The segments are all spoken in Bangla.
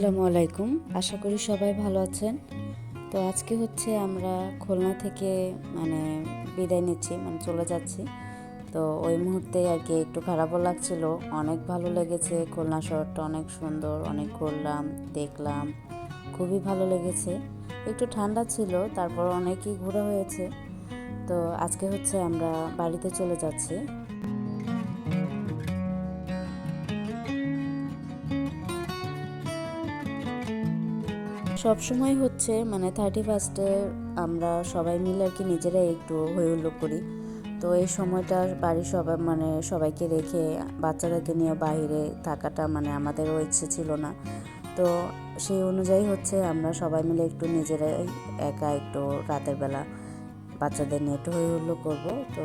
আসসালামু আলাইকুম। আশা করি সবাই ভালো আছেন। তো আজকে হচ্ছে আমরা খুলনা থেকে মানে বিদায় নিচ্ছি, মানে চলে যাচ্ছি। তো ওই মুহূর্তে আর কি একটু খারাপও লাগছিল। অনেক ভালো লেগেছে, খুলনা শহরটা অনেক সুন্দর, অনেক ঘুরলাম, দেখলাম, খুবই ভালো লেগেছে। একটু ঠান্ডা ছিল, তারপর অনেকই ঘোরা হয়েছে। তো আজকে হচ্ছে আমরা বাড়িতে চলে যাচ্ছি। সব সময় হচ্ছে মানে 31-এ আমরা সবাই মিলে আর কি নিজেরাই একটু হই হুল্লোড় করি। তো এই সময়টা বাড়ির সবাই মানে সবাইকে রেখে বাচ্চাদেরকে নিয়ে বাইরে থাকাটা মানে আমাদেরও ইচ্ছে ছিল না। তো সেই অনুযায়ী হচ্ছে আমরা সবাই মিলে একটু নিজেরাই একা একটু রাতের বেলা বাচ্চাদের নিয়ে একটু হই হুল্লোড় করবো। তো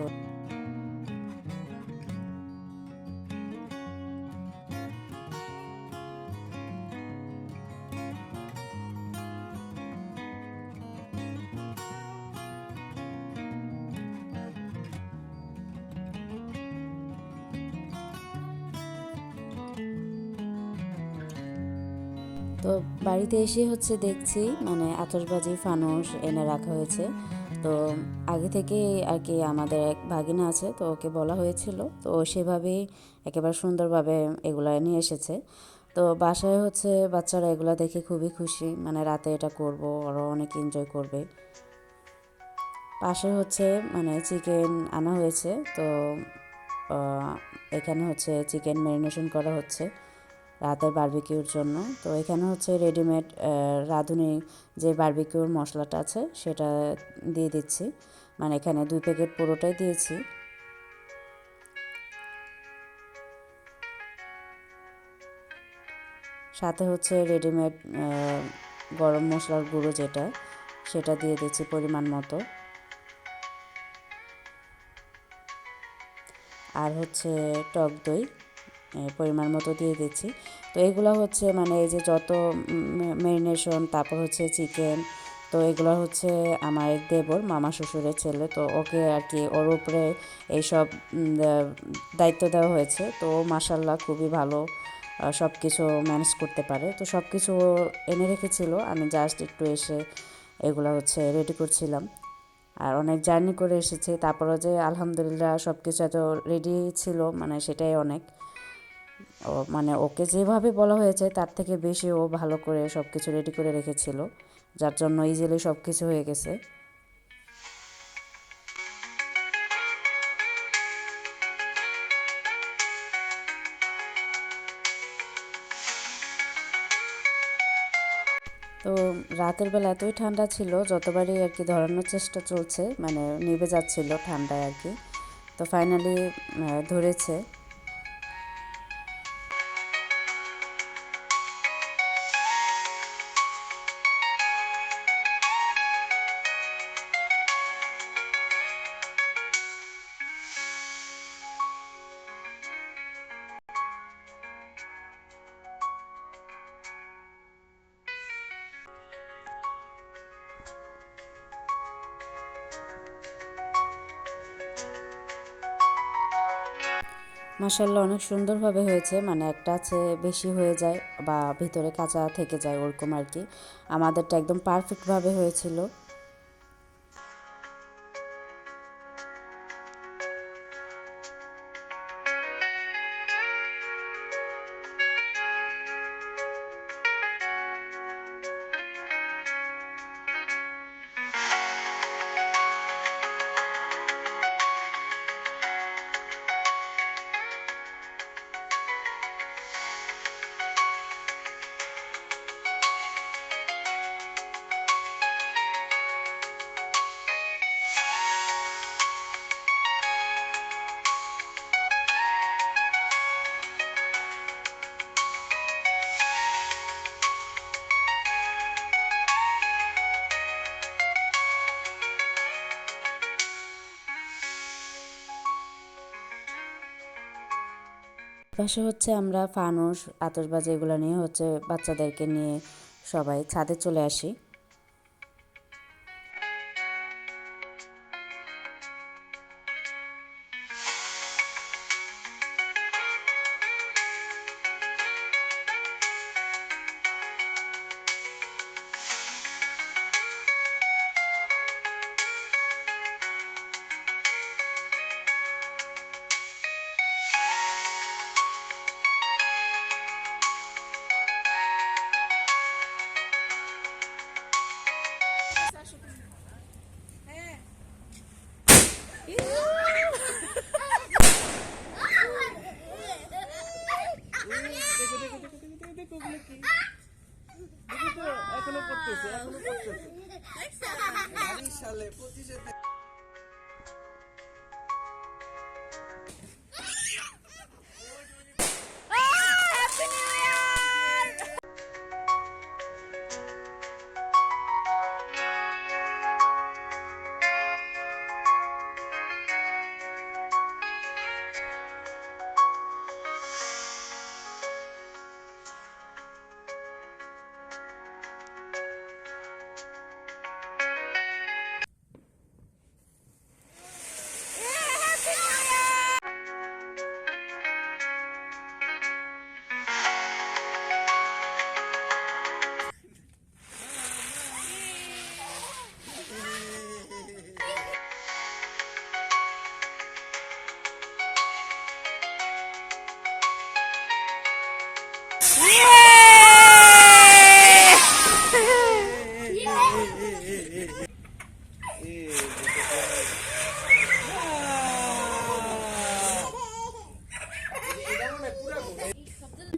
তো বাড়িতে এসে হচ্ছে দেখছি মানে আতশবাজি ফানুস এনে রাখা হয়েছে। তো আগে থেকে আর কি আমাদের এক ভাগিনা আছে, তো ওকে বলা হয়েছিল, তো ও সেভাবেই একেবারে সুন্দরভাবে এগুলা নিয়ে এসেছে। তো বাসায় হচ্ছে বাচ্চারা এগুলা দেখে খুবই খুশি, মানে রাতে এটা করব, ওরা অনেক এনজয় করবে। পাশে হচ্ছে মানে চিকেন আনা হয়েছে। তো আহ, এখানে হচ্ছে চিকেন ম্যারিনেশন করা হচ্ছে রাতের বারবিকিউর জন্য। তো এখানে হচ্ছে রেডিমেড রাঁধুনি যে বারবিকিউর মশলাটা আছে সেটা দিয়ে দিচ্ছি, মানে এখানে 2 প্যাকেট পুরোটাই দিয়েছি। সাথে হচ্ছে রেডিমেড গরম মশলার গুঁড়ো যেটা, সেটা দিয়ে দিচ্ছি পরিমাণ মতো। আর হচ্ছে টক দই পরিমাণ মতো দিয়ে দিচ্ছি। তো এগুলো হচ্ছে মানে এই যে যত ম্যারিনেশন, তারপর হচ্ছে চিকেন, তো এগুলো হচ্ছে আমার এক দেবর মামা শ্বশুরের ছেলে, তো ওকে আর কি ওর উপরে এইসব দায়িত্ব দেওয়া হয়েছে। তো মাশাল্লাহ খুবই ভালো সব কিছু ম্যানেজ করতে পারে। তো সব কিছু এনে রেখেছিল, আমি জাস্ট একটু এসে এগুলো হচ্ছে রেডি করছিলাম। আর অনেক জার্নি করে এসেছি, তারপরও যে আলহামদুলিল্লাহ সব কিছু এত রেডি ছিল মানে সেটাই অনেক। ও মানে ওকে যেভাবে বলা হয়েছে তার থেকে বেশি ও ভালো করে সব কিছু রেডি করে রেখেছিল, যার জন্য ইজিলি সব কিছু হয়ে গেছে। তো রাতের বেলা এতই ঠান্ডা ছিল, যতবারই আর কি ধরানোর চেষ্টা চলছে মানে নিভে যাচ্ছিল ঠান্ডায় আর কি। তো ফাইনালি ধরেছে। মাশাল্লাহ অনেক সুন্দরভাবে হয়েছে, মানে একটা আছে বেশি হয়ে যায় বা ভিতরে কাঁচা থেকে যায় ওরকম আর কি। আমাদেরটা একদম পারফেক্টভাবে হয়েছিল। পাশে হচ্ছে আমরা ফানুস আতশবাজি এগুলো নিয়ে হচ্ছে বাচ্চাদেরকে নিয়ে সবাই ছাদে চলে আসি। এখনো পড়তেছে এখনো পড়তেছে সালে 25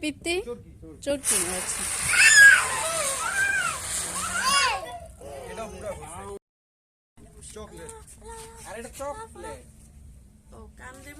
পিপ্তি চোরকি আচ্ছা চকলেট আর এটা চকলেট ও কান দেব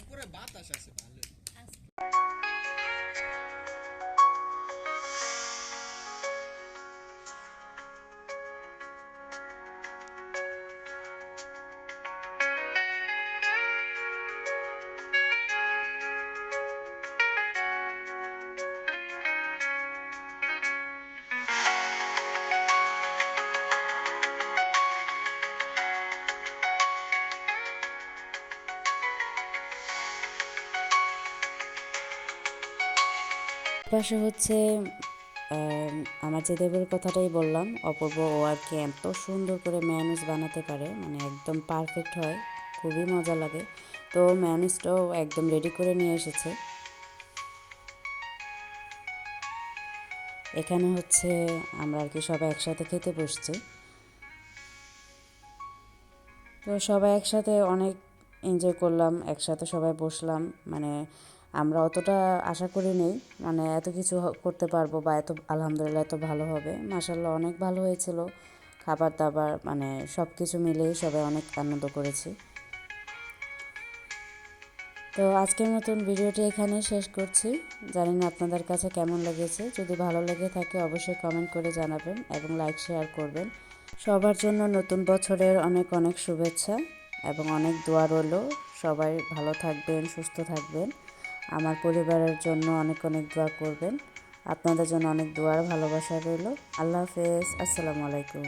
পুরো বাতাস আছে ভালো পাশে হচ্ছে আমার যে দেবের কথাটাই বললাম অপূর্ব, ও আর কি এত সুন্দর করে ম্যায়োনিজ বানাতে পারে, মানে একদম পারফেক্ট হয়, খুবই মজা লাগে। তো ম্যায়োনিজটাও একদম রেডি করে নিয়ে এসেছে। এখানে হচ্ছে আমরা আর কি সবাই একসাথে খেতে বসছি। তো সবাই একসাথে অনেক এনজয় করলাম, একসাথে সবাই বসলাম। মানে আমরা অতটা আশা করিনি মানে এত কিছু করতে পারবো বা এত আলহামদুলিল্লাহ এত ভালো হবে। মাশাআল্লাহ অনেক ভালো হয়েছিল খাবার দাবার, মানে সব কিছু মিলেই সবাই অনেক আনন্দ করেছি। তো আজকের মতন ভিডিওটি এখানেই শেষ করছি। জানি না আপনাদের কাছে কেমন লেগেছে। যদি ভালো লেগে থাকে অবশ্যই কমেন্ট করে জানাবেন এবং লাইক শেয়ার করবেন। সবার জন্য নতুন বছরের অনেক অনেক শুভেচ্ছা এবং অনেক দোয়া রইল। সবাই ভালো থাকবেন, সুস্থ থাকবেন। আমার পরিবারের জন্য অনেক অনেক দোয়া করবেন। আপনাদের জন্য অনেক দোয়ার ভালোবাসা রইল। আল্লাহ হাফেজ, আসসালামু আলাইকুম।